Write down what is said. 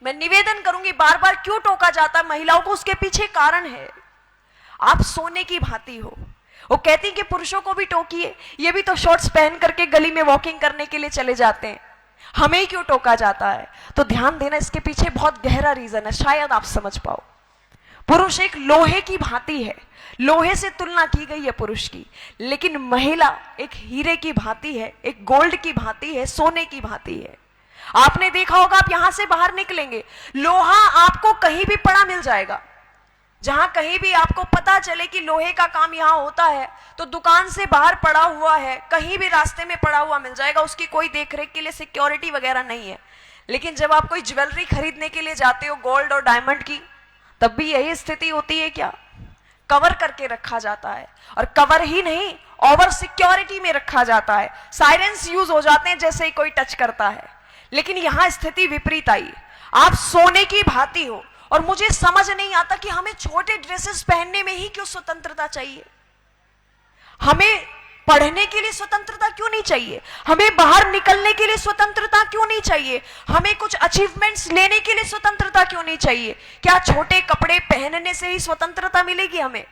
मैं निवेदन करूंगी, बार बार क्यों टोका जाता है महिलाओं को, उसके पीछे कारण है। आप सोने की भांति हो। वो कहती कि पुरुषों को भी टोकिए, ये भी तो शॉर्ट्स पहन करके गली में वॉकिंग करने के लिए चले जाते हैं, हमें ही क्यों टोका जाता है? तो ध्यान देना, इसके पीछे बहुत गहरा रीजन है, शायद आप समझ पाओ। पुरुष एक लोहे की भांति है, लोहे से तुलना की गई है पुरुष की, लेकिन महिला एक हीरे की भांति है, एक गोल्ड की भांति है, सोने की भांति है। आपने देखा होगा, आप यहां से बाहर निकलेंगे, लोहा आपको कहीं भी पड़ा मिल जाएगा। जहां कहीं भी आपको पता चले कि लोहे का काम यहां होता है, तो दुकान से बाहर पड़ा हुआ है, कहीं भी रास्ते में पड़ा हुआ मिल जाएगा, उसकी कोई देखरेख के लिए सिक्योरिटी वगैरह नहीं है। लेकिन जब आप कोई ज्वेलरी खरीदने के लिए जाते हो गोल्ड और डायमंड की, तब भी यही स्थिति होती है क्या? कवर करके रखा जाता है, और कवर ही नहीं, ओवर सिक्योरिटी में रखा जाता है। साइरेंस यूज हो जाते हैं जैसे ही कोई टच करता है। लेकिन यहां स्थिति विपरीत आई, आप सोने की भांति हो। और मुझे समझ नहीं आता कि हमें छोटे ड्रेसेस पहनने में ही क्यों स्वतंत्रता चाहिए? हमें पढ़ने के लिए स्वतंत्रता क्यों नहीं चाहिए? हमें बाहर निकलने के लिए स्वतंत्रता क्यों नहीं चाहिए? हमें कुछ अचीवमेंट्स लेने के लिए स्वतंत्रता क्यों नहीं चाहिए? क्या छोटे कपड़े पहनने से ही स्वतंत्रता मिलेगी हमें?